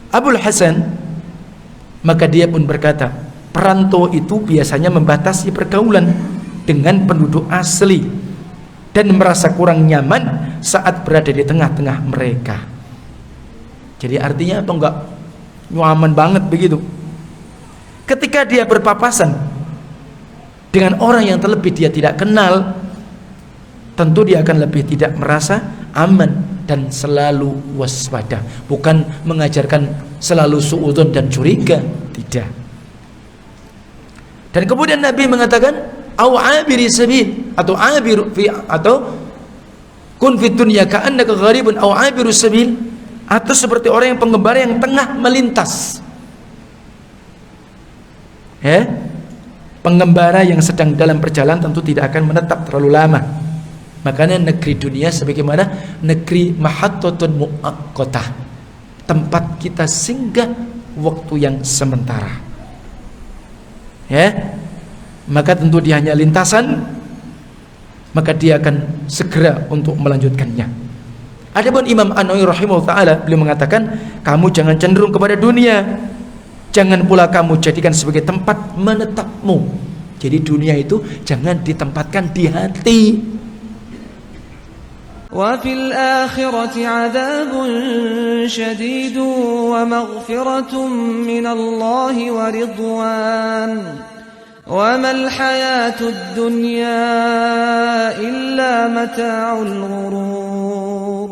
Abul Hasan, maka dia pun berkata, perantau itu biasanya membatasi pergaulan dengan penduduk asli dan merasa kurang nyaman saat berada di tengah-tengah mereka. Jadi artinya apa? Enggak nyaman banget begitu. Ketika dia berpapasan dengan orang yang terlebih dia tidak kenal, tentu dia akan lebih tidak merasa aman dan selalu waspada. Bukan mengajarkan selalu suudzon dan curiga, tidak. Dan kemudian Nabi mengatakan, au abiri sabil, atau abiru fi, atau kun fid dunya ka'annaka gharibun au abiru sabil, atau seperti orang yang pengembara yang tengah melintas. Pengembara yang sedang dalam perjalanan tentu tidak akan menetap terlalu lama. Makanya negeri dunia sebagaimana negeri mahattatun muaqqatah, tempat kita singgah waktu yang sementara. Maka tentu dia hanya lintasan, maka dia akan segera untuk melanjutkannya. Adapun Imam An-Nawawi rahimahullah taala, beliau mengatakan, kamu jangan cenderung kepada dunia, jangan pula kamu jadikan sebagai tempat menetapmu. Jadi dunia itu jangan ditempatkan di hati. Wa fil akhirati 'adzabun syadidun wa maghfiratun minallahi wa ridwan. Wa mal hayatud dunya illa mata'ul ghurur.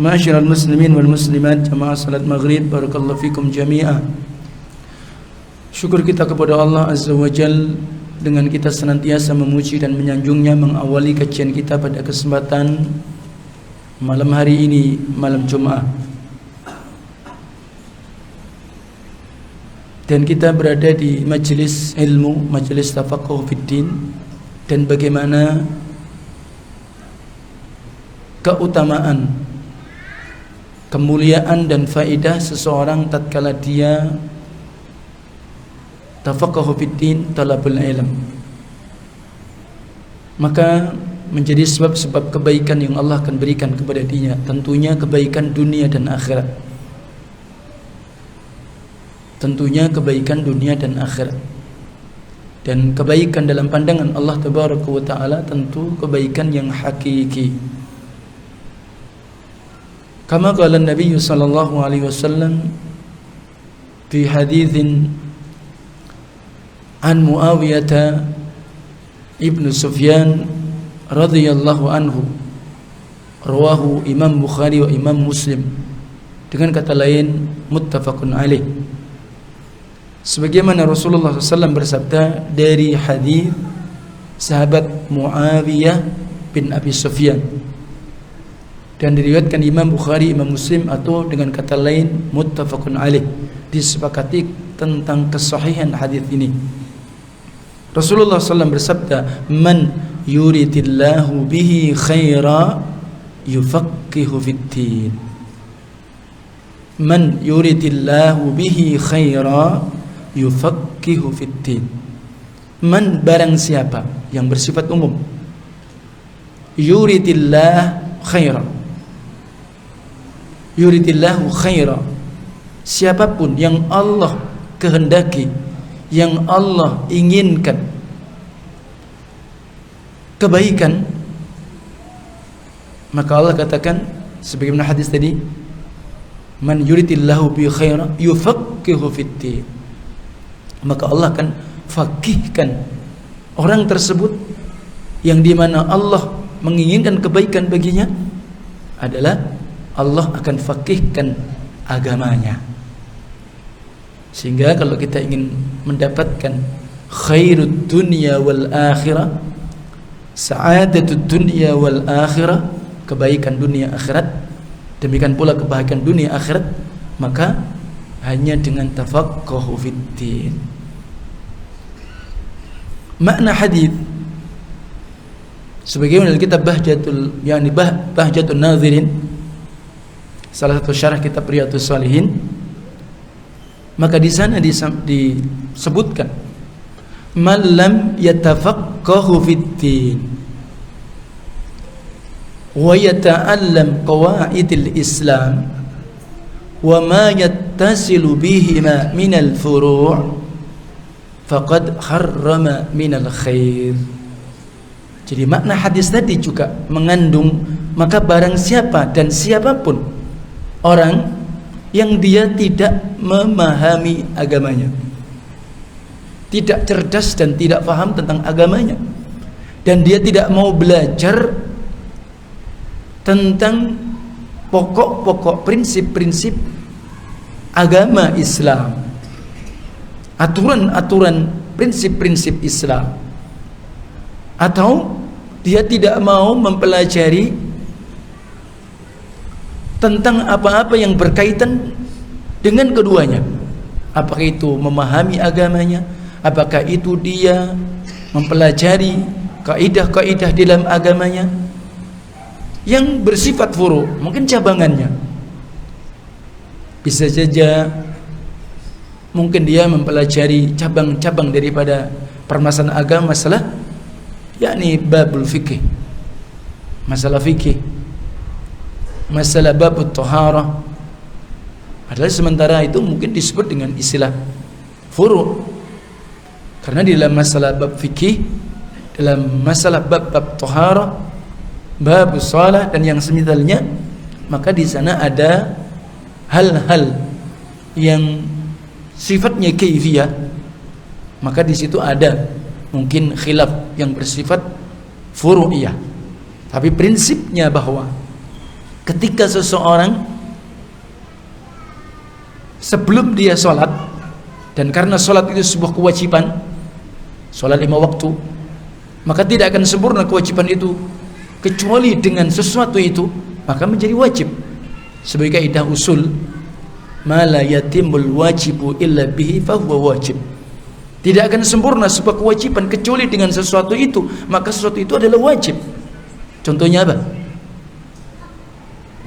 Ma'asyiral muslimin wal muslimat, jamaah salat maghrib, barakallahu fikum jami'an. Syukur kita kepada Allah Azza wa Jal dengan kita senantiasa memuji dan menyanjungnya, mengawali kajian kita pada kesempatan malam hari ini, malam Jumat. Dan kita berada di majelis ilmu, majelis tafaqquh fiddin, dan bagaimana keutamaan, kemuliaan dan faedah seseorang tatkala dia tafaqquh fiddin, talabul ilm, maka menjadi sebab-sebab kebaikan yang Allah akan berikan kepada dirinya, tentunya kebaikan dunia dan akhirat. Tentunya kebaikan dunia dan akhirat. Dan kebaikan dalam pandangan Allah Tabaraka wa Ta'ala tentu kebaikan yang hakiki. Kama qala Nabi sallallahu alaihi wasallam fi haditsin an Muawiyah ibn Sufyan radhiyallahu anhu, rawahu Imam Bukhari wa Imam Muslim, dengan kata lain muttafaqun alaih. Sebagaimana Rasulullah SAW bersabda dari hadis sahabat Muawiyah bin Abi Sufyan, dan diriwayatkan Imam Bukhari, Imam Muslim, atau dengan kata lain muttafaqun alaih, disepakati tentang kesahihan hadis ini. Rasulullah SAW bersabda, man yuridillahu bihi khaira yufaqihu fiddin. Man yuridillahu bihi khaira yufaqihu fiddin. Man, barang siapa, yang bersifat umum. Yuridillah khaira, yuridillahu khaira, siapapun yang Allah kehendaki, yang Allah inginkan kebaikan, maka Allah katakan sebagaimana hadis tadi, man yuridillahu bi khaira yufaqihu fiddin, maka Allah akan fakihkan orang tersebut yang dimana Allah menginginkan kebaikan baginya, adalah Allah akan fakihkan agamanya. Sehingga kalau kita ingin mendapatkan khairud dunya wal akhirah, sa'adatud dunya wal akhirah, kebaikan dunia akhirat, demikian pula kebahagiaan dunia akhirat, maka hanya dengan tafaqquh fiddin. Makna hadis sebagaimana kitab Bahjatul Bahjatun Nazirin, salah satu syarah kitab Riyadhus Shalihin, maka di sana disebutkan man lam yatafaqqahu fiddin wa yata'allam qawaidil Islam wa ma yattasilu bihima minal furu' faqad harrama minal khair. Jadi makna hadis tadi juga mengandung, maka barang siapa dan siapapun orang yang dia tidak memahami agamanya, tidak cerdas dan tidak paham tentang agamanya, dan dia tidak mau belajar tentang pokok-pokok prinsip-prinsip agama Islam, aturan-aturan prinsip-prinsip Islam, atau dia tidak mau mempelajari tentang apa-apa yang berkaitan dengan keduanya, apakah itu memahami agamanya, apakah itu dia mempelajari kaidah-kaidah di dalam agamanya yang bersifat furu', mungkin cabangannya. Bisa saja mungkin dia mempelajari cabang-cabang daripada permasalahan agama, masalah yakni babul fikih, masalah fikih, masalah babut taharah. Adalah sementara itu mungkin disebut dengan istilah furu', karena di dalam masalah bab fikih, dalam masalah bab taharah, bab shalah dan yang semisalnya, maka di sana ada hal-hal yang sifatnya kaifiyah, maka di situ ada mungkin khilaf yang bersifat furu'iyah. Tapi prinsipnya bahwa ketika seseorang sebelum dia sholat, dan karena sholat itu sebuah kewajiban, sholat 5 waktu, maka tidak akan sempurna kewajiban itu kecuali dengan sesuatu itu, maka menjadi wajib. Sebagai kaidah usul, ma la yatimul wajibu illa bihi fahuwa wajib. Tidak akan sempurna sebuah kewajiban kecuali dengan sesuatu itu, maka sesuatu itu adalah wajib. Contohnya apa?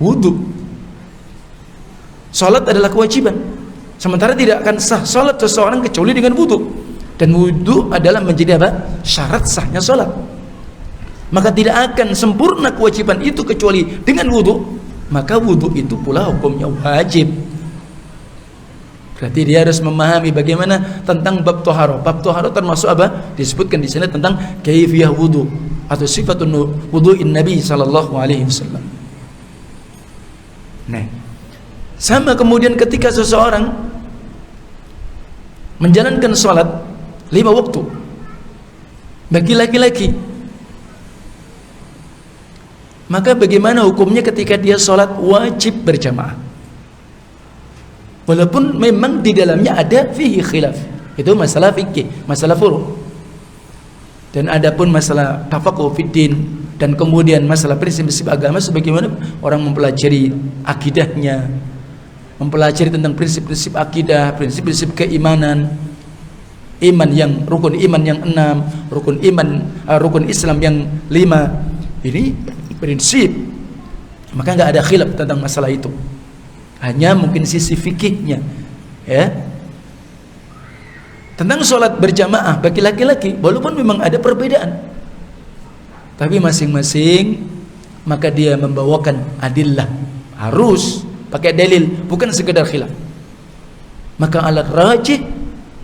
Wudu. Salat adalah kewajiban, sementara tidak akan sah salat seseorang kecuali dengan wudu, dan wudu adalah menjadi apa? Syarat sahnya salat. Maka tidak akan sempurna kewajiban itu kecuali dengan wudu, maka wudu itu pula hukumnya wajib. Berarti dia harus memahami bagaimana tentang bab taharah. Bab taharah termasuk apa? Disebutkan di sini tentang kaifiyah wudu atau sifatun wudu'in Nabi sallallahu alaihi wasallam. Nah, sama kemudian ketika seseorang menjalankan salat 5 waktu bagi laki-laki, maka bagaimana hukumnya ketika dia salat wajib berjamaah? Walaupun memang di dalamnya ada fihi khilaf, itu masalah fikih, masalah furu'. Dan adapun masalah tafaqquh fiddin dan kemudian masalah prinsip-prinsip agama, sebagaimana orang mempelajari akidahnya, mempelajari tentang prinsip-prinsip akidah, prinsip-prinsip keimanan, iman yang rukun iman yang 6, rukun Islam yang 5. Ini prinsip. Maka enggak ada khilaf tentang masalah itu. Hanya mungkin sisi fikihnya, ya, tentang sholat berjamaah bagi laki-laki, walaupun memang ada perbedaan, tapi masing-masing maka dia membawakan adillah, harus pakai dalil, bukan sekedar khilaf. Maka alat rajih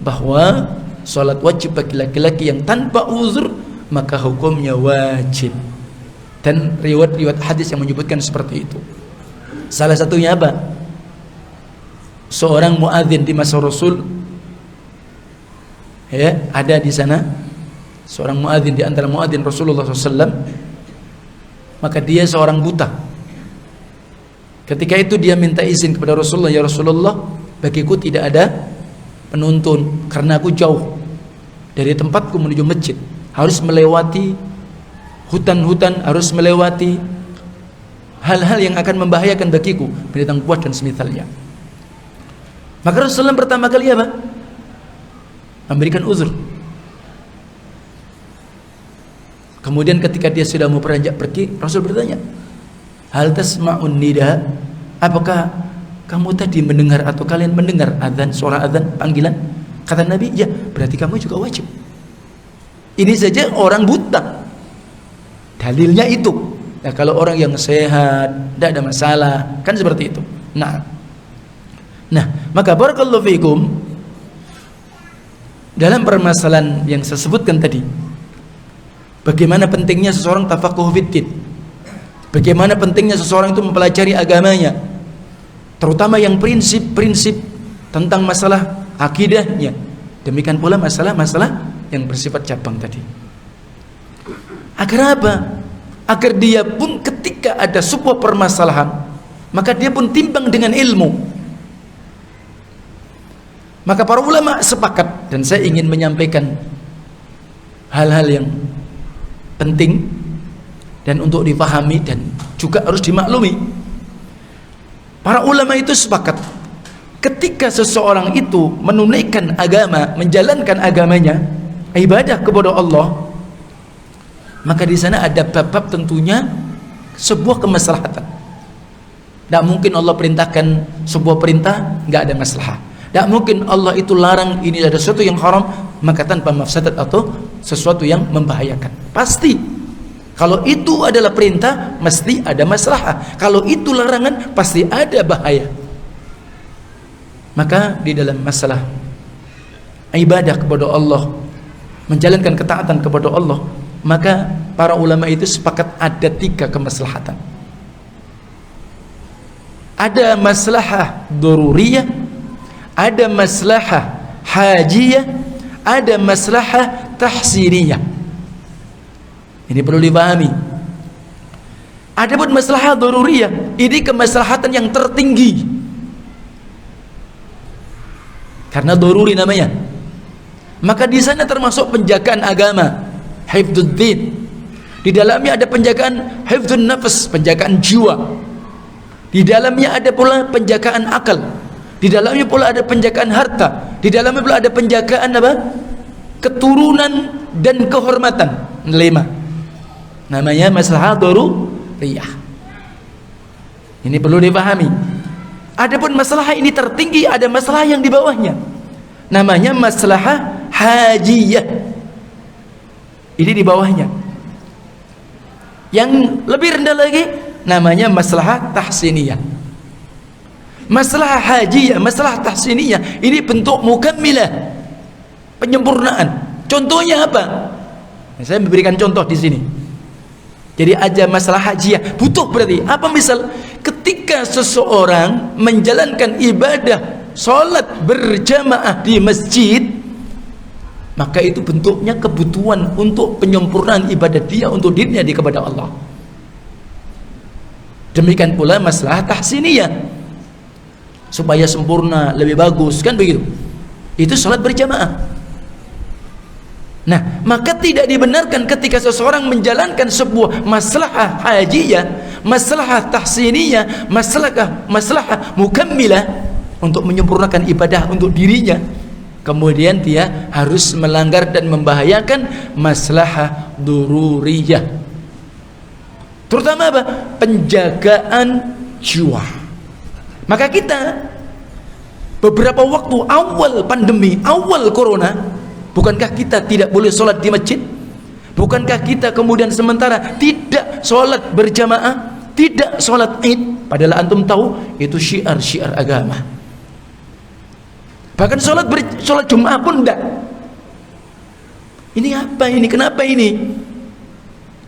bahwa sholat wajib bagi laki-laki yang tanpa uzur, maka hukumnya wajib. Dan riwayat-riwayat hadis yang menyebutkan seperti itu. Salah satunya apa? Seorang muadzin di masa Rasul, ya, ada di sana seorang muadzin di antara muadzin Rasulullah SAW, maka dia seorang buta. Ketika itu dia minta izin kepada Rasulullah, ya Rasulullah, bagiku tidak ada penuntun karena aku jauh dari tempatku menuju masjid, harus melewati hutan-hutan, harus melewati hal-hal yang akan membahayakan bagiku, binatang buas dan semisalnya. Maka Rasulullah pertama kali apa? Memberikan uzur. Kemudian ketika dia sudah mau beranjak pergi, Rasul bertanya, hal tasma'un nida? Apakah kamu tadi mendengar atau kalian mendengar azan, suara azan, panggilan? Kata Nabi, ya, berarti kamu juga wajib. Ini saja orang buta. Dalilnya itu. Nah, kalau orang yang sehat, tidak ada masalah, kan seperti itu. Nah, Nah, maka barakallahu fiikum, dalam permasalahan yang saya sebutkan tadi, bagaimana pentingnya seseorang tafaqquh fiddin, bagaimana pentingnya seseorang itu mempelajari agamanya, terutama yang prinsip-prinsip tentang masalah akidahnya. Demikian pula masalah-masalah yang bersifat cabang tadi. Agar apa? Agar dia pun ketika ada sebuah permasalahan, maka dia pun timbang dengan ilmu. Maka para ulama sepakat, dan saya ingin menyampaikan hal-hal yang penting dan untuk dipahami dan juga harus dimaklumi. Para ulama itu sepakat, ketika seseorang itu menunaikan agama, menjalankan agamanya, ibadah kepada Allah, maka di sana ada bab-bab tentunya sebuah kemaslahatan. Tidak mungkin Allah perintahkan sebuah perintah nggak ada maslahat. Tidak mungkin Allah itu larang ini ada sesuatu yang haram maka tanpa mafsadat atau sesuatu yang membahayakan. Pasti kalau itu adalah perintah mesti ada maslahat. Kalau itu larangan pasti ada bahaya. Maka di dalam masalah ibadah kepada Allah, menjalankan ketaatan kepada Allah, maka para ulama itu sepakat ada 3 kemaslahatan. Ada maslahah daruriyah, ada maslahah hajiyah, ada maslahah tahsiniyah. Ini perlu dipahami. Adapun maslahah daruriyah, ini kemaslahatan yang tertinggi. Karena daruri namanya. Maka di sana termasuk penjagaan agama, hifdzuddin. Di dalamnya ada penjagaan hifdzun nafs, penjagaan jiwa. Di dalamnya ada pula penjagaan akal. Di dalamnya pula ada penjagaan harta. Di dalamnya pula ada penjagaan apa? Keturunan dan kehormatan. 5. Namanya maslahah daruriyah. Ini perlu dipahami. Adapun masalah ini tertinggi, ada masalah yang di bawahnya. Namanya maslahah hajiyah. Ini di bawahnya. Yang lebih rendah lagi namanya maslahah tahsiniyah. Masalah hajiyah, masalah tahsiniyah ini bentuk mukammilah, penyempurnaan. Contohnya apa? Nah, saya memberikan contoh di sini. Jadi aja masalah hajiyah butuh berarti apa? Misal ketika seseorang menjalankan ibadah sholat berjamaah di masjid, maka itu bentuknya kebutuhan untuk penyempurnaan ibadah dia untuk dirinya di kepada Allah. Demikian pula masalah tahsiniyah, supaya sempurna, lebih bagus, kan begitu. Itu sholat berjamaah. Nah, maka tidak dibenarkan ketika seseorang menjalankan sebuah maslahah hajiyah, maslahah tahsiniyah, maslahah mukammilah untuk menyempurnakan ibadah untuk dirinya, kemudian dia harus melanggar dan membahayakan maslahah dururiyah. Terutama apa? Penjagaan jiwa. Maka kita beberapa waktu awal pandemi, awal corona, bukankah kita tidak boleh sholat di masjid? Bukankah kita kemudian sementara tidak sholat berjamaah, tidak sholat id? Padahal antum tahu itu syiar-syiar agama. Bahkan sholat Jumat pun tidak. Ini apa ini? Kenapa ini?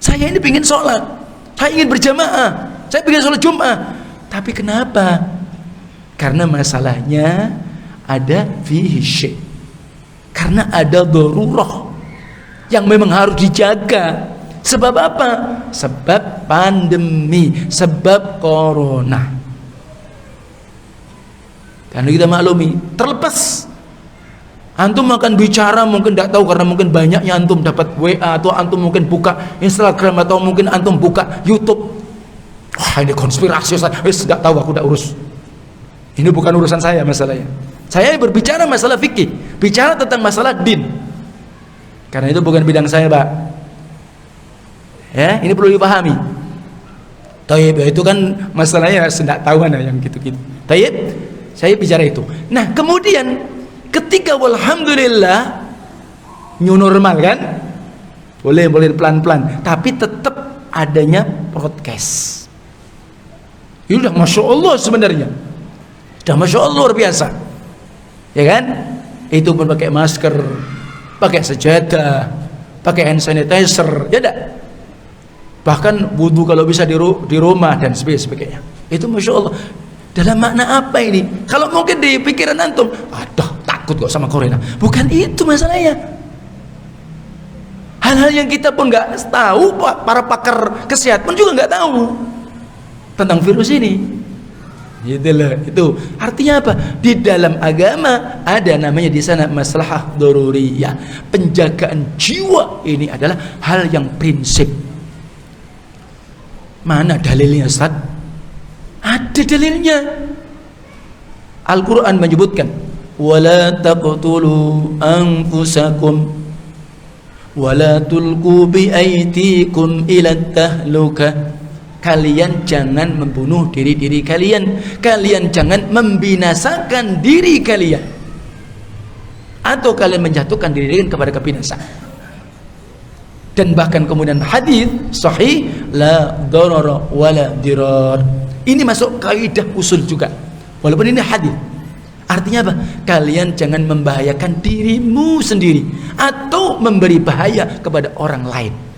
Saya ini ingin sholat, saya ingin berjamaah, saya ingin sholat Jumat, tapi kenapa? Karena masalahnya ada fihi syai'. Karena ada darurah yang memang harus dijaga. Sebab apa? Sebab pandemi, sebab corona. Karena kita maklumi, terlepas antum akan bicara mungkin tidak tahu, karena mungkin banyaknya antum dapat WA, atau antum mungkin buka Instagram, atau mungkin antum buka YouTube. Wah, ini konspirasi, tidak tahu, aku tidak urus. Ini bukan urusan saya masalahnya. Saya berbicara masalah fikih, bicara tentang masalah din. Karena itu bukan bidang saya, Pak. Ya, ini perlu dipahami. Taib, itu kan masalahnya tidak tahu mana yang gitu-gitu. Taib, saya bicara itu. Nah, kemudian ketika walhamdulillah new normal kan, boleh pelan-pelan, tapi tetap adanya broadcast. Ini udah masya Allah sebenarnya. Dah Masya Allah luar biasa, ya kan? Itu pun pakai masker, pakai sejadah, pakai hand sanitizer, ya enggak? Bahkan wudhu kalau bisa di rumah dan sebagainya. Itu Masya Allah. Dalam makna apa ini? Kalau mungkin di pikiran antum, aduh takut kok sama corona. Bukan itu masalahnya. Hal-hal yang kita pun nggak tahu, para pakar kesehatan pun juga nggak tahu tentang virus ini. Itulah, itu artinya apa? Di dalam agama ada namanya di sana maslahah daruriyah, penjagaan jiwa. Ini adalah hal yang prinsip. Mana dalilnya, Ustaz? Ada dalilnya. Al-Quran menyebutkan, wala taqtulu anfusakum wala tulqu bi aydikum ila tahlukah. Kalian jangan membunuh diri-diri kalian, kalian jangan membinasakan diri kalian, atau kalian menjatuhkan diri kalian kepada kebinasaan. Dan bahkan kemudian hadis sahih, la darara wala dirar. Ini masuk kaidah usul juga, walaupun ini hadis. Artinya apa? Kalian jangan membahayakan dirimu sendiri atau memberi bahaya kepada orang lain.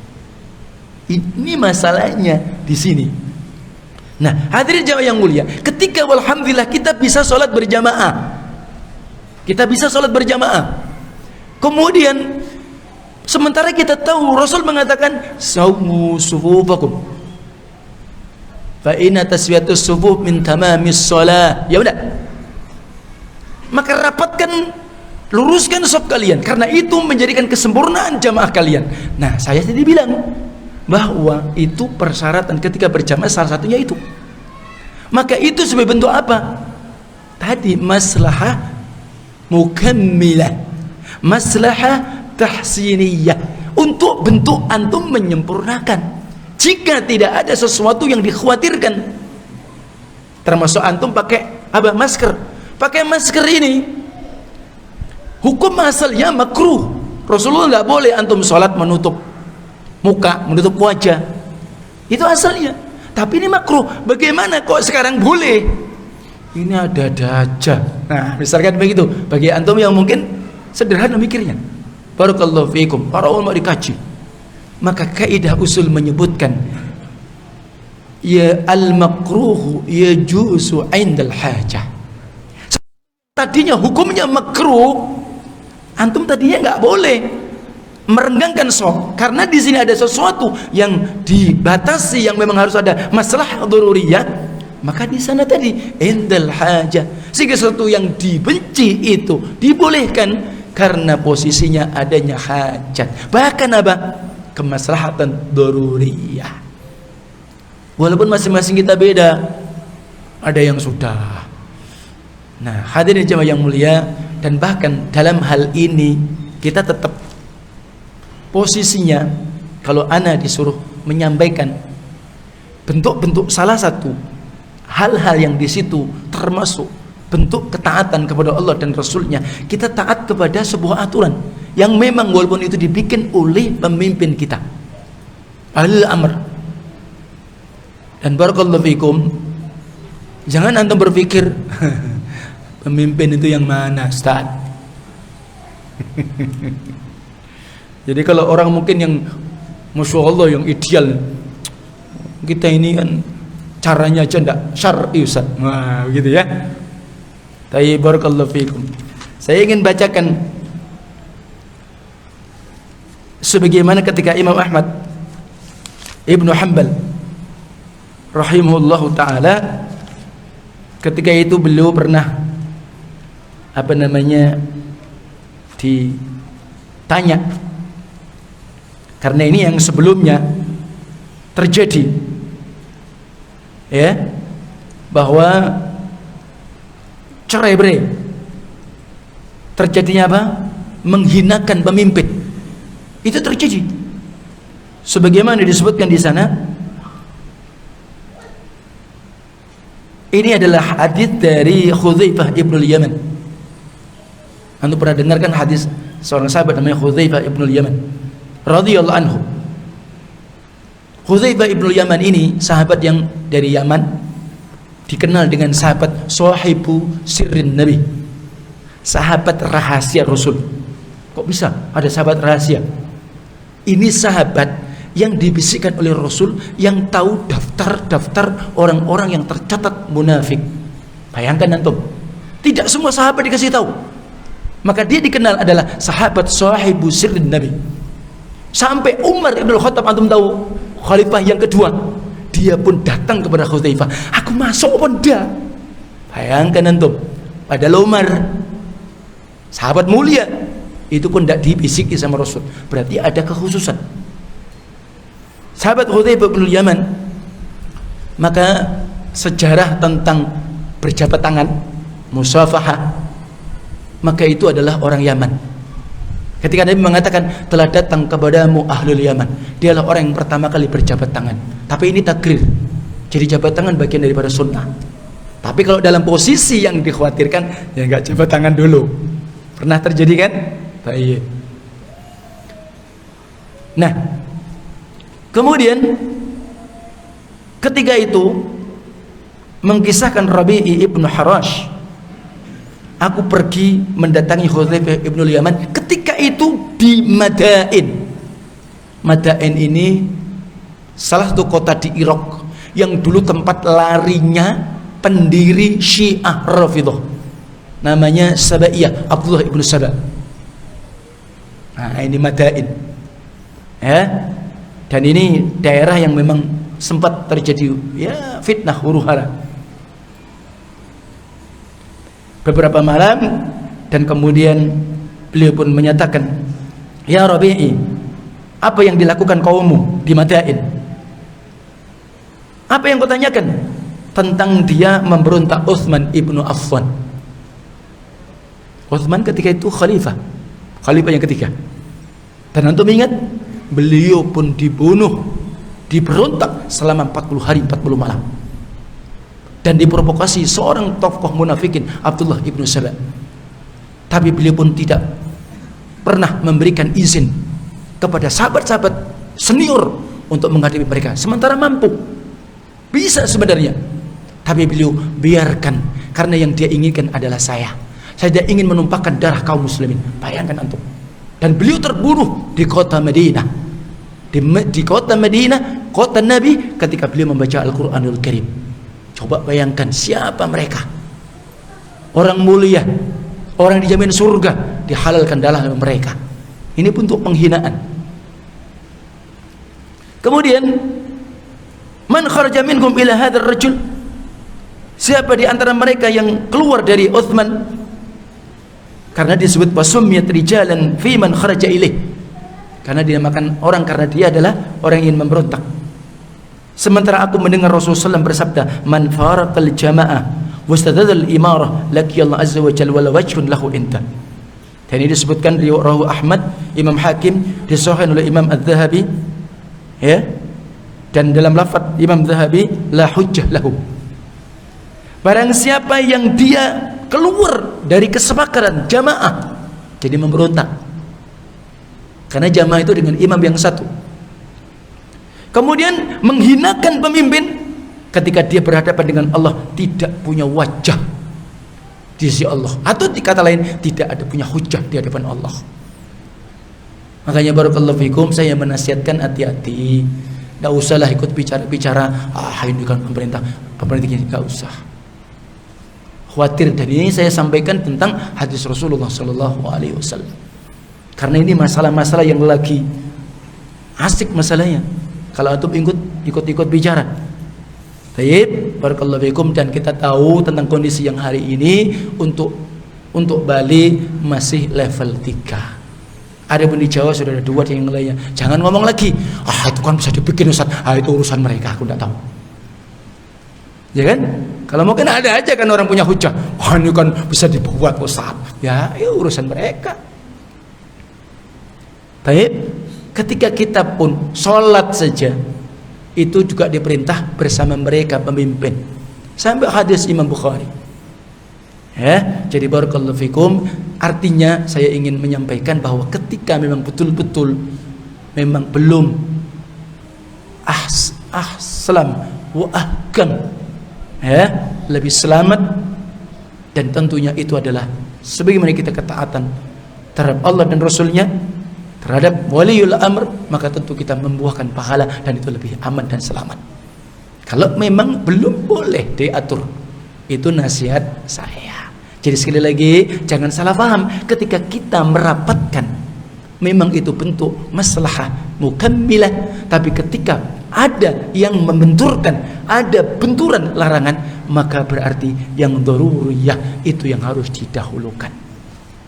Ini masalahnya di sini. Nah, hadirin jamaah yang mulia, ketika walhamdulillah kita bisa sholat berjamaah, kemudian sementara kita tahu Rasul mengatakan saumu sufufakum fa inna taswiyatus sufuf min tamamis shalah. Ya udah, maka rapatkan, luruskan shaf kalian, karena itu menjadikan kesempurnaan jamaah kalian. Nah, saya tadi bilang bahwa itu persyaratan ketika berjamaah, salah satunya itu. Maka itu sebagai bentuk apa? Tadi maslahah mukammilah, maslahah tahsiniyah, untuk bentuk antum menyempurnakan. Jika tidak ada sesuatu yang dikhawatirkan, termasuk antum pakai apa? Masker. Pakai masker ini hukum asalnya makruh. Rasulullah nggak boleh antum sholat menutup muka, menutup wajah, itu asalnya. Tapi ini makruh. Bagaimana kok sekarang boleh? Ini ada-ada aja. Nah, misalkan begitu, bagi antum yang mungkin sederhana mikirnya, barakallahu fiikum, para ulama dikaji, maka kaidah usul menyebutkan ya al-makruhu yajuzu 'indal hajah. Tadinya hukumnya makruh, antum tadinya nggak boleh merenggangkan shaf, karena di sini ada sesuatu yang dibatasi, yang memang harus ada masalah daruriyah. Maka di sana tadi indal hajah, sehingga sesuatu yang dibenci itu dibolehkan karena posisinya adanya hajat, bahkan apa? Kemaslahatan daruriyah. Walaupun masing-masing kita beda, ada yang sudah. Nah, hadirin jemaah yang mulia, dan bahkan dalam hal ini kita tetap posisinya, kalau ana disuruh menyampaikan bentuk-bentuk salah satu hal-hal yang di situ termasuk bentuk ketaatan kepada Allah dan Rasulnya, kita taat kepada sebuah aturan yang memang walaupun itu dibikin oleh pemimpin kita, al-amr. Dan barakallahu fikum, jangan antum berpikir pemimpin itu yang mana, Ustaz. Jadi kalau orang mungkin yang Masya Allah yang ideal, kita ini kan caranya aja enggak syar'i, Ustaz. Nah, begitu ya. Tapi barakallahu fikum, saya ingin bacakan sebagaimana ketika Imam Ahmad Ibnu Hanbal rahimahullahu ta'ala, ketika itu beliau pernah ditanya, karena ini yang sebelumnya terjadi ya, bahwa cerai-berai terjadinya apa? Menghinakan pemimpin. Itu terjadi sebagaimana disebutkan di sana. Ini adalah hadis dari Hudzaifah ibnul Yaman. Anda pernah dengarkan hadis seorang sahabat namanya Hudzaifah ibnul Yaman radhiyallahu anhu. Hudzaifah ibnul Yaman ini sahabat yang dari Yaman, dikenal dengan sahabat sahibu sirrin Nabi, sahabat rahasia Rasul. Kok bisa ada sahabat rahasia? Ini sahabat yang dibisikkan oleh Rasul, yang tahu daftar-daftar orang-orang yang tercatat munafik. Bayangkan antum, tidak semua sahabat dikasih tahu. Maka dia dikenal adalah sahabat sahibu sirrin Nabi. Sampai Umar Ibn Khattab, antum tahu, khalifah yang kedua, dia pun datang kepada Hudzaifah, aku masuk apa enggak? Bayangkan antum, padahal Umar sahabat mulia, itu pun tidak dibisiki sama Rasul. Berarti ada kekhususan. Sahabat Hudzaifah bin Yaman, maka sejarah tentang berjabat tangan, musafahah, maka itu adalah orang Yaman. Ketika Nabi mengatakan telah datang kepadamu ahlul Yaman, dialah orang yang pertama kali berjabat tangan. Tapi ini takrir, jadi jabat tangan bagian daripada sunnah. Tapi kalau dalam posisi yang dikhawatirkan, ya nggak jabat tangan dulu. Pernah terjadi kan? Baik. Nah, kemudian ketika itu mengkisahkan Rabi'i ibnu Harash, aku pergi mendatangi Hudzaifah ibnu Yaman ketika itu di Madain. Madain ini salah satu kota di Irak yang dulu tempat larinya pendiri Syiah Rafidhah, namanya Sabaiyah, Abdullah ibnu Saba. Nah, ini Madain, ya. Dan ini daerah yang memang sempat terjadi ya fitnah huru-hara beberapa malam, dan kemudian beliau pun menyatakan, ya Rabi'i, apa yang dilakukan kaummu di Madain? Apa yang kau tanyakan? Tentang dia memberontak Utsman ibnu Affan. Utsman ketika itu khalifah yang ketiga. Dan antum ingat, beliau pun dibunuh, diberontak selama 40 hari 40 malam. Dan diprovokasi seorang tokoh munafikin, Abdullah ibnu Saba. Tapi beliau pun tidak pernah memberikan izin kepada sahabat-sahabat senior untuk menghadapi mereka, sementara mampu, bisa sebenarnya. Tapi beliau biarkan, karena yang dia inginkan adalah saya tidak ingin menumpahkan darah kaum muslimin. Bayangkan antum. Dan beliau terbunuh di kota Madinah, di kota Madinah, kota Nabi, ketika beliau membaca Al-Quranul Karim. Coba bayangkan siapa mereka, orang mulia, orang dijamin surga, dihalalkan darah mereka. Ini pun untuk penghinaan. Kemudian, man kharaja minhum ila hadzal rajul, siapa di antara mereka yang keluar dari Utsman, karena disebut wasumiyat rijalan fi man kharaja ilaih, karena dinamakan orang karena dia adalah orang yang ingin memberontak. Sementara aku mendengar Rasulullah SAW bersabda, man faraqal jamaah wastadadal imarah laki Allah azza wa jalla wala wajhun lahu inta. Dan ini disebutkan riwayat Ahmad, Imam Hakim, disahihkan oleh Imam Az-Zahabi, ya. Dan dalam lafaz Imam Zahabi, la hujjah lahu. Barang siapa yang dia keluar dari kesepakatan jamaah, jadi memberontak, karena jamaah itu dengan imam yang satu, kemudian menghinakan pemimpin, ketika dia berhadapan dengan Allah tidak punya wajah di sisi Allah, atau di kata lain tidak ada punya hujah di hadapan Allah. Makanya barakallahu fikum, saya menasihatkan hati-hati, tidak usahlah ikut bicara-bicara, ini kan pemerintah ini, tidak usah khawatir. Dan ini saya sampaikan tentang hadis Rasulullah Sallallahu Alaihi Wasallam, karena ini masalah-masalah yang lagi asik masalahnya kalau antum ikut bicara. Baik, barakallahu fikum. Dan kita tahu tentang kondisi yang hari ini untuk Bali masih level 3. Ada pun di Jawa sudah ada 2 yang lainnya. Jangan ngomong lagi, itu kan bisa dibikin Ustaz, itu urusan mereka, aku tidak tahu. Ya kan? Kalau mungkin ada aja kan orang punya hujah, ini kan bisa dibuat Ustaz. Ya, urusan mereka. Baik, ketika kita pun sholat saja, itu juga diperintah bersama mereka pemimpin. Sampai hadis Imam Bukhari. Ya, jadi barakallahu fikum, artinya saya ingin menyampaikan bahwa ketika memang betul-betul memang belum ahslam wa ahkam, ya, lebih selamat, dan tentunya itu adalah sebagaimana kita ketaatan terhadap Allah dan Rasulnya, terhadap waliul amr, maka tentu kita membuahkan pahala dan itu lebih aman dan selamat. Kalau memang belum boleh diatur, itu nasihat saya. Jadi sekali lagi jangan salah paham ketika kita merapatkan, memang itu bentuk maslahah mukammilah, tapi ketika ada yang membenturkan, ada benturan larangan, maka berarti yang daruriyah itu yang harus didahulukan.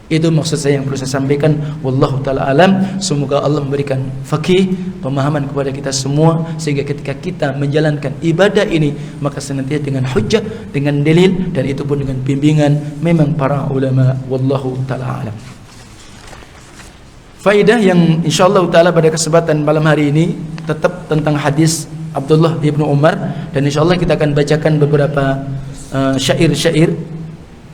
Itu maksud saya yang perlu saya sampaikan. Wallahu ta'ala alam. Semoga Allah memberikan faqih, pemahaman kepada kita semua, sehingga ketika kita menjalankan ibadah ini maka senantiasa dengan hujjah, dengan dalil, dan itu pun dengan bimbingan memang para ulama. Wallahu ta'ala alam. Faedah yang insyaallah ta'ala pada kesempatan malam hari ini tetap tentang hadis Abdullah ibnu Umar, dan insyaallah kita akan bacakan beberapa syair-syair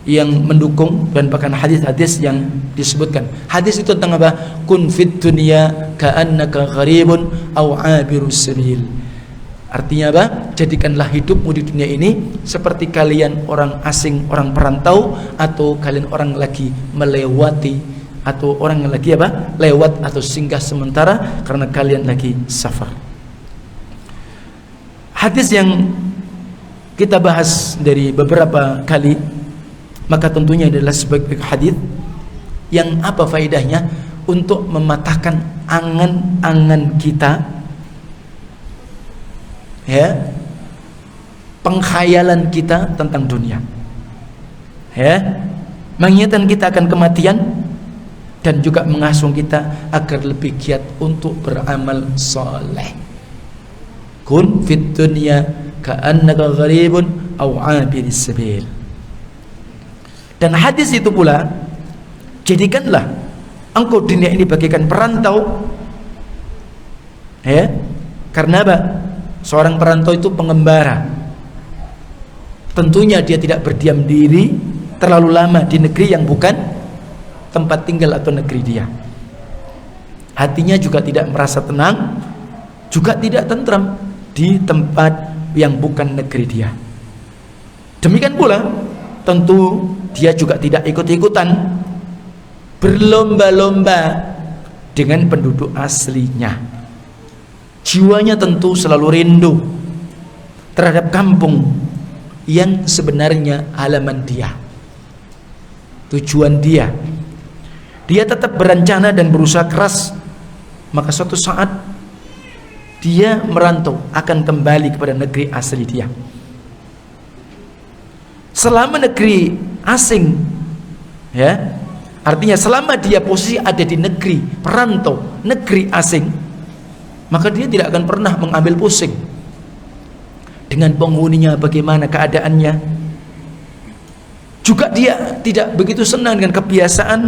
yang mendukung dan bahkan hadis-hadis yang disebutkan. Hadis itu tentang apa? Kun fid dunya ka'annaka gharibun aw 'abirus sabil. Artinya apa? Jadikanlah hidupmu di dunia ini seperti kalian orang asing, orang perantau, atau kalian orang lagi melewati, atau orang yang lagi apa? Lewat atau singgah sementara karena kalian lagi safar. Hadis yang kita bahas dari beberapa kali, maka tentunya adalah sebagai hadis yang apa faedahnya? Untuk mematahkan angan-angan kita, ya, pengkhayalan kita tentang dunia, ya, mengingatkan kita akan kematian, dan juga mengasuh kita agar lebih giat untuk beramal soleh. Kun fid dunya ka'annaka gharibun aw 'abiris sabil. Dan hadis itu pula, jadikanlah engkau dunia ini bagaikan perantau, ya, karena apa? Seorang perantau itu pengembara. Tentunya dia tidak berdiam diri terlalu lama di negeri yang bukan tempat tinggal atau negeri dia. Hatinya juga tidak merasa tenang, juga tidak tentram di tempat yang bukan negeri dia. Demikian pula tentu dia juga tidak ikut-ikutan berlomba-lomba dengan penduduk aslinya. Jiwanya tentu selalu rindu terhadap kampung yang sebenarnya halaman dia, tujuan dia. Dia tetap berencana dan berusaha keras, maka suatu saat dia merantau akan kembali kepada negeri asli dia. Selama negeri asing, ya, artinya selama dia posisi ada di negeri perantau, negeri asing, maka dia tidak akan pernah mengambil pusing dengan penghuninya bagaimana keadaannya. Juga dia tidak begitu senang dengan kebiasaan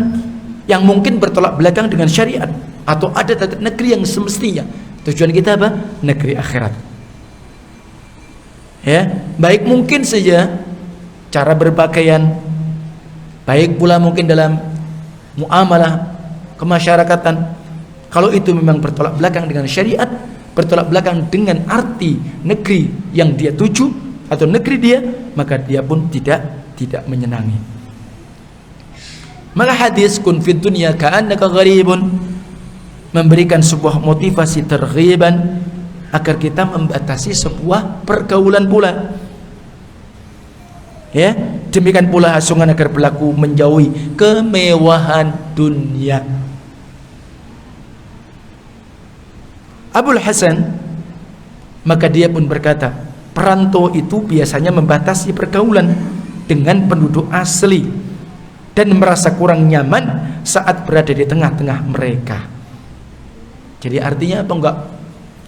yang mungkin bertolak belakang dengan syariat atau adat negeri yang semestinya. Tujuan kita apa? Negeri akhirat. Ya, baik mungkin saja cara berpakaian, baik pula mungkin dalam muamalah kemasyarakatan, kalau itu memang bertolak belakang dengan syariat, bertolak belakang dengan arti negeri yang dia tuju atau negeri dia, maka dia pun tidak menyenangi. Maka hadis kun fid dunya ka'annaka gharibun memberikan sebuah motivasi terghiban agar kita membatasi sebuah pergaulan pula. Ya, demikian pula hasungan agar berlaku menjauhi kemewahan dunia. Abul Hasan maka dia pun berkata, perantau itu biasanya membatasi pergaulan dengan penduduk asli dan merasa kurang nyaman saat berada di tengah-tengah mereka. Jadi artinya apa? Enggak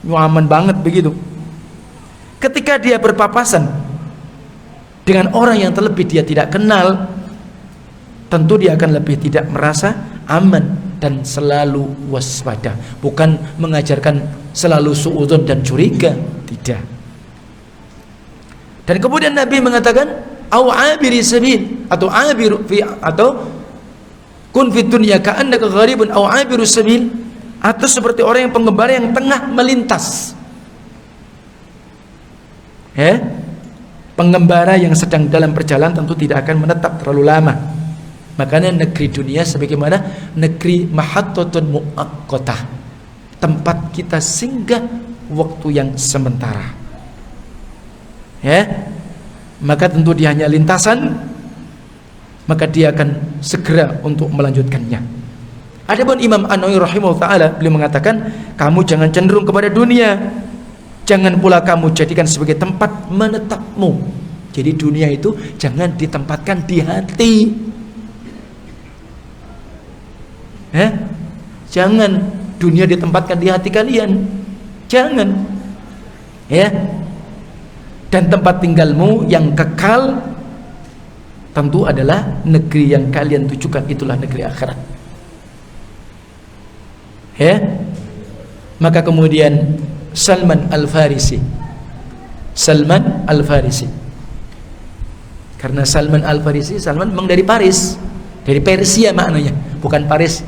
nyaman banget begitu. Ketika dia berpapasan dengan orang yang terlebih dia tidak kenal, tentu dia akan lebih tidak merasa aman dan selalu waspada. Bukan mengajarkan selalu suudzon dan curiga, tidak. Dan kemudian Nabi mengatakan au abiri sabil atau abiru fi atau kun fid dunya ka'annaka gharibun au abiru sabil, atau seperti orang yang pengembara yang tengah melintas. Pengembara yang sedang dalam perjalanan tentu tidak akan menetap terlalu lama. Makanya negeri dunia sebagaimana negeri mahattatun muaqqatah, tempat kita singgah waktu yang sementara. Ya, maka tentu dia hanya lintasan, maka dia akan segera untuk melanjutkannya. Adapun Imam An-Nawawi rahimahullah taala, beliau mengatakan, kamu jangan cenderung kepada dunia, jangan pula kamu jadikan sebagai tempat menetapmu. Jadi dunia itu jangan ditempatkan di hati. Jangan dunia ditempatkan di hati kalian. Jangan. Ya. Dan tempat tinggalmu yang kekal tentu adalah negeri yang kalian tujukan, itulah negeri akhirat. Ya. Maka kemudian Salman Al-Farisi, karena Salman Al-Farisi, Salman memang dari Paris, dari Persia maknanya, bukan Paris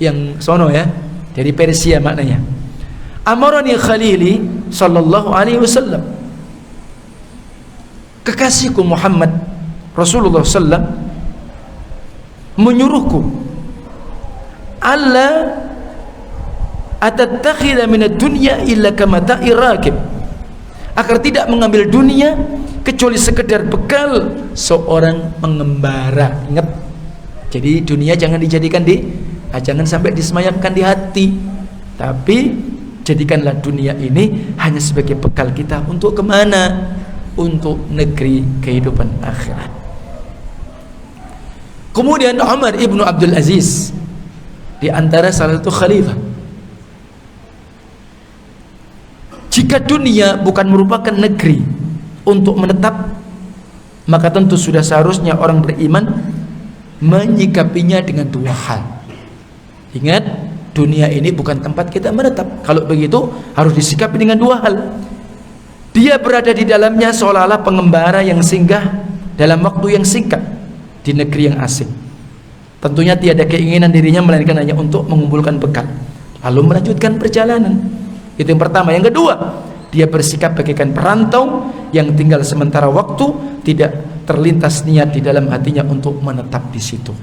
yang sono ya, dari Persia maknanya. Amarani Khalili sallallahu alaihi wasallam, kekasihku Muhammad Rasulullah sallam menyuruhku, alla atattakhidha minad dunya illa kamata'i rakib, agar tidak mengambil dunia kecuali sekedar bekal seorang pengembara. Ingat, jadi dunia jangan dijadikan jangan sampai disemayamkan di hati, tapi jadikanlah dunia ini hanya sebagai bekal kita untuk kemana? Untuk negeri kehidupan akhirat. Kemudian Umar ibnu Abdul Aziz, di antara salah satu khalifah, jika dunia bukan merupakan negeri untuk menetap, maka tentu sudah seharusnya orang beriman menyikapinya dengan dua hal. Ingat, dunia ini bukan tempat kita menetap. Kalau begitu harus disikapi dengan dua hal. Dia berada di dalamnya seolah-olah pengembara yang singgah dalam waktu yang singkat di negeri yang asing. Tentunya tiada keinginan dirinya melainkan hanya untuk mengumpulkan bekal lalu melanjutkan perjalanan. Itu yang pertama. Yang kedua, dia bersikap bagaikan perantau yang tinggal sementara waktu, tidak terlintas niat di dalam hatinya untuk menetap di situ.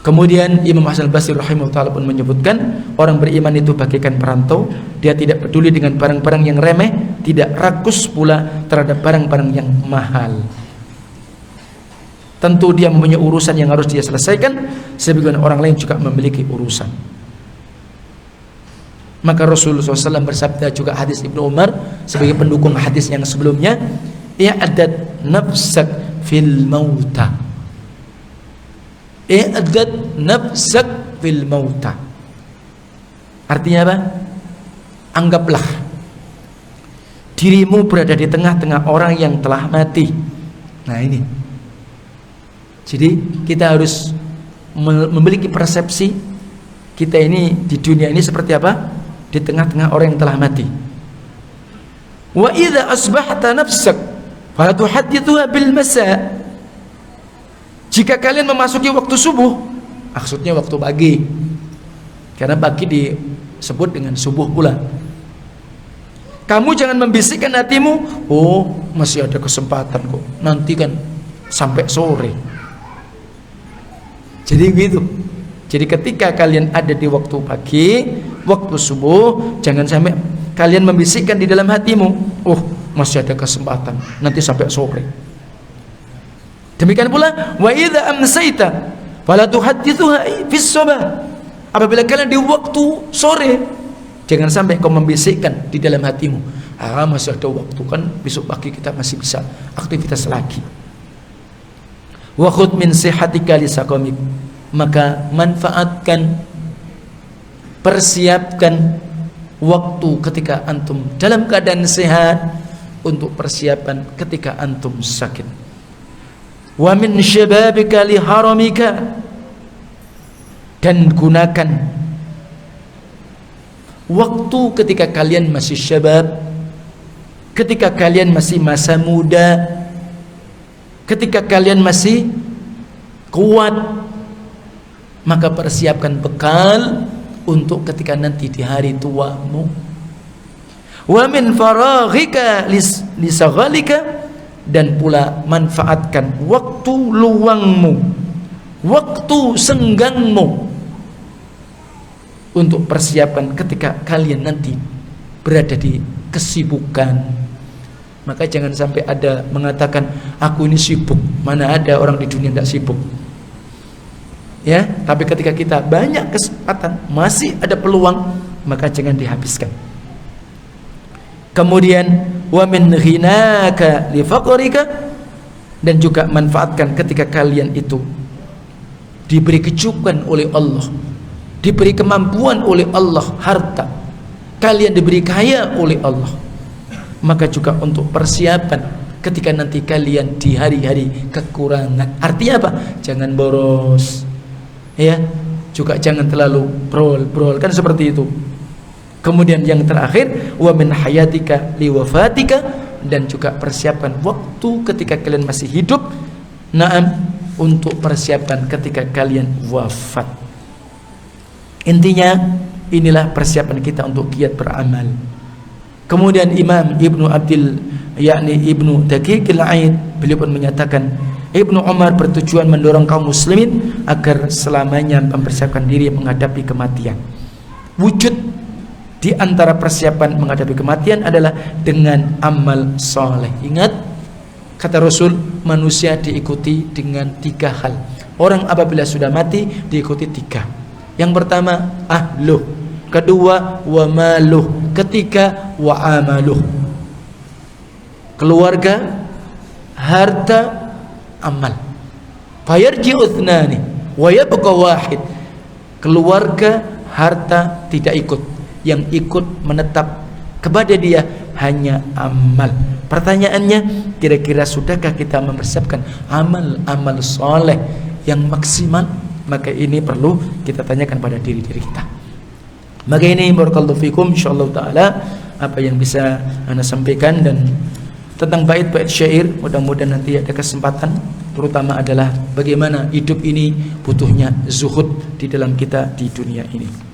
Kemudian Imam Hasan Al-Basri rahimahullah pun menyebutkan, orang beriman itu bagaikan perantau, dia tidak peduli dengan barang-barang yang remeh, tidak rakus pula terhadap barang-barang yang mahal. Tentu dia mempunyai urusan yang harus dia selesaikan, sebagaimana orang lain juga memiliki urusan. Maka Rasulullah SAW bersabda, juga hadis Ibnu Umar sebagai pendukung hadis yang sebelumnya, i'dad nafsak fil mauta, i'dad nafsak fil mauta. Artinya apa? Anggaplah dirimu berada di tengah-tengah orang yang telah mati. Nah ini, jadi kita harus memiliki persepsi kita ini di dunia ini seperti apa? Di tengah-tengah orang yang telah mati. Wa idza asbahta nafsak fala tuhaddithuha bil masa. Jika kalian memasuki waktu subuh, maksudnya waktu pagi, karena pagi disebut dengan subuh pula, kamu jangan membisikkan hatimu, oh masih ada kesempatan kok, nanti kan sampai sore. Jadi gitu. Jadi ketika kalian ada di waktu pagi, waktu subuh, jangan sampai kalian membisikkan di dalam hatimu, oh masih ada kesempatan, nanti sampai sore. Demikian pula, wa idza amsayta fala tuhaddithuha fis sabah. Apabila kalian di waktu sore, jangan sampai kau membisikkan di dalam hatimu, masih ada waktu, kan besok pagi kita masih bisa aktivitas lagi. Wa khudh min sihhatika li saqamik. Maka manfaatkan, persiapkan waktu ketika antum dalam keadaan sehat untuk persiapan ketika antum sakit. Wa min syababika li haramika, dan gunakan waktu ketika kalian masih syabab, ketika kalian masih masa muda, ketika kalian masih kuat, maka persiapkan bekal untuk ketika nanti di hari tuamu. Wa min faraghika lisaghalika, dan pula manfaatkan waktu luangmu, waktu senggangmu untuk persiapan ketika kalian nanti berada di kesibukan. Maka jangan sampai ada mengatakan aku ini sibuk. Mana ada orang di dunia tidak sibuk, ya. Tapi ketika kita banyak kesempatan, masih ada peluang, maka jangan dihabiskan. Kemudian wa min ghinaka li faqrika, dan juga manfaatkan ketika kalian itu diberi kecukupan oleh Allah, diberi kemampuan oleh Allah, harta kalian diberi kaya oleh Allah, maka juga untuk persiapan ketika nanti kalian di hari-hari kekurangan. Artinya apa? Jangan boros, ya, juga jangan terlalu brol, kan seperti itu. Kemudian yang terakhir, wa min hayatika liwafatika, dan juga persiapan waktu ketika kalian masih hidup, na'am, untuk persiapan ketika kalian wafat. Intinya inilah persiapan kita untuk giat beramal. Kemudian Imam Ibnu Ibnu Daqiqil Aid, beliau pun menyatakan Ibnu Umar bertujuan mendorong kaum muslimin agar selamanya mempersiapkan diri menghadapi kematian. Wujud di antara persiapan menghadapi kematian adalah dengan amal soleh. Ingat, kata Rasul, manusia diikuti dengan 3 hal. Orang apabila sudah mati diikuti 3. Yang pertama ahluh, kedua wa maluh, ketiga wa amaluh. Keluarga, harta, amal. Fayarji'u ithnani wa yabqa wahid. Keluarga, harta tidak ikut, yang ikut menetap kepada dia hanya amal. Pertanyaannya, kira-kira sudahkah kita mempersiapkan amal-amal soleh yang maksimal? Maka ini perlu kita tanyakan pada diri kita. Maka ini barakallahu fikum, insyaallah taala apa yang bisa Anda sampaikan, dan tentang bait-bait syair mudah-mudahan nanti ada kesempatan, terutama adalah bagaimana hidup ini butuhnya zuhud di dalam kita di dunia ini.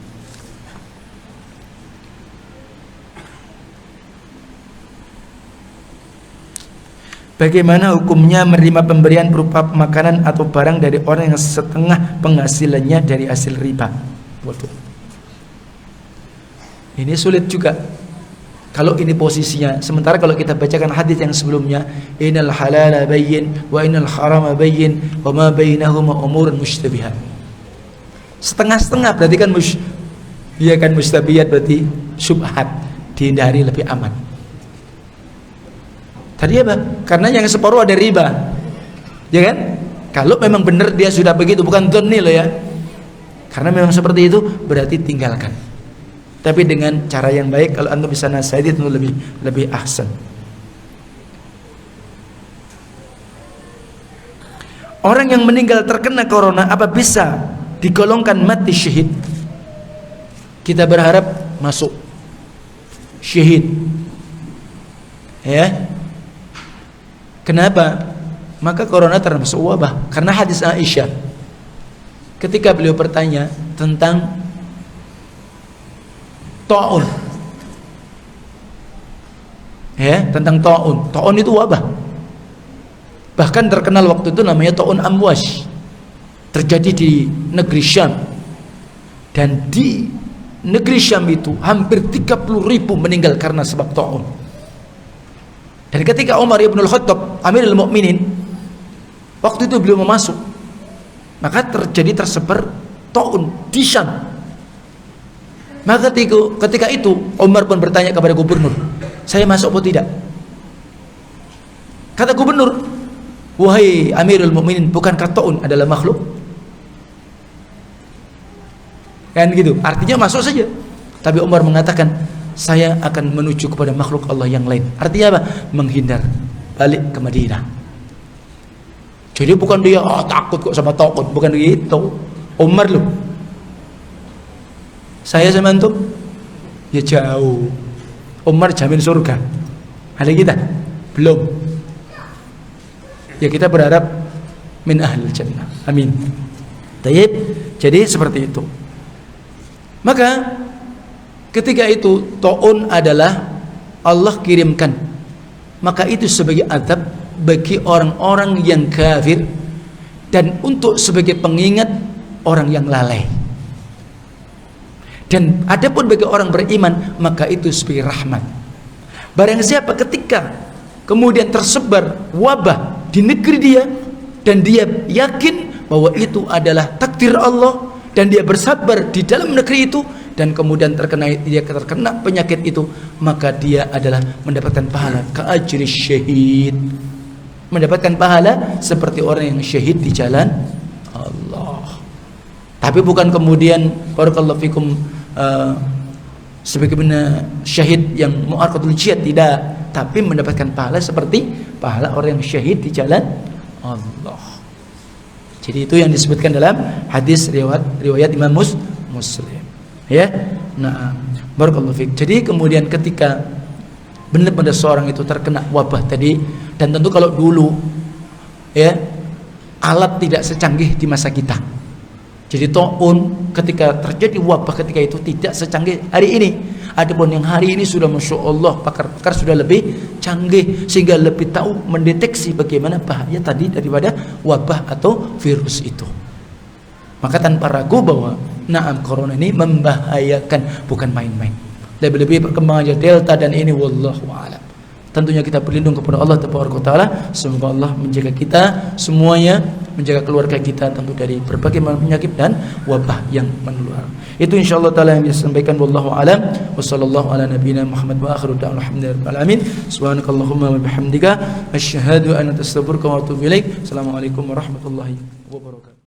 Bagaimana hukumnya menerima pemberian berupa makanan atau barang dari orang yang setengah penghasilannya dari hasil riba? Waduh, ini sulit juga kalau ini posisinya. Sementara kalau kita bacakan hadis yang sebelumnya, innal halala bayyin wa innal harama bayyin wa ma bainahuma umurun mushtabihat. Setengah-setengah berarti kan dia kan mustabihat, berarti syubhat, dihindari lebih aman. Tadi apa? Karena yang separuh ada riba, ya kan? Kalau memang benar dia sudah begitu, bukan dzanni loh ya. Karena memang seperti itu, berarti tinggalkan. Tapi dengan cara yang baik. Kalau Anda bisa nasihati tentu lebih ahsan. Orang yang meninggal terkena corona, apa bisa digolongkan mati syahid? Kita berharap masuk syahid, ya. Kenapa? Maka corona termasuk wabah. Karena hadis Aisyah ketika beliau bertanya tentang ta'un, ya, tentang ta'un. Ta'un itu wabah. Bahkan terkenal waktu itu namanya ta'un Amwas. Terjadi di negeri Syam. Dan di negeri Syam itu hampir 30.000 meninggal karena sebab ta'un. Dan ketika Umar ibn al-Khattab, Amirul Mukminin, waktu itu beliau masuk, maka tersebar ta'un di Syam. Maka ketika itu Umar pun bertanya kepada gubernur, saya masuk atau tidak? Kata gubernur, wahai Amirul Mukminin, bukankah ta'un adalah makhluk? Kan gitu, artinya masuk saja. Tapi Umar mengatakan, saya akan menuju kepada makhluk Allah yang lain. Artinya apa? Menghindar, balik ke Madinah. Jadi bukan dia takut kok sama ta'un, bukan begitu. Umar loh, saya sama antum ya jauh. Umar jamin surga, ada kita belum. Ya kita berharap min ahlil jannah, amin. Tayyib. Jadi seperti itu. Maka ketika itu ta'un adalah Allah kirimkan, maka itu sebagai azab bagi orang-orang yang kafir dan untuk sebagai pengingat orang yang lalai. Dan adapun bagi orang beriman, maka itu sebagai rahmat. Barang siapa ketika kemudian tersebar wabah di negeri dia dan dia yakin bahwa itu adalah takdir Allah dan dia bersabar di dalam negeri itu dan kemudian dia terkena penyakit itu, maka dia adalah mendapatkan pahala ka'ajri syahid, mendapatkan pahala seperti orang yang syahid di jalan Allah. Tapi bukan kemudian barakallahu fikum sebagaimana syahid yang mu'arqatul jihad, tidak, tapi mendapatkan pahala seperti pahala orang yang syahid di jalan Allah. Jadi itu yang disebutkan dalam hadis riwayat Imam Muslim. Ya, nah, barakallahu fiik. Jadi kemudian ketika benar-benar seorang itu terkena wabah tadi, dan tentu kalau dulu ya alat tidak secanggih di masa kita. Jadi taun ketika terjadi wabah ketika itu tidak secanggih hari ini. Adapun yang hari ini sudah masya Allah pakar-pakar sudah lebih canggih sehingga lebih tahu mendeteksi bagaimana bahaya tadi daripada wabah atau virus itu. Maka tanpa ragu bahwa naam corona ini membahayakan, bukan main-main. Lebih-lebih perkembangannya Delta dan ini wallahu a'lam. Tentunya kita berlindung kepada Allah Taala. Semoga Allah menjaga kita semuanya, menjaga keluarga kita tentu dari berbagai macam penyakit dan wabah yang menular. Itu insyaallah taala yang bisa sampaikan, wallahu a'lam. Wassallallahu ala nabiyyina Muhammad wa akhiru da'wana alhamdulillahi rabbil alamin. Subhanakallahumma wa bihamdika asyhadu an la ilaha illa anta astaghfiruka wa atubu ilaik. Assalamualaikum warahmatullahi wabarakatuh.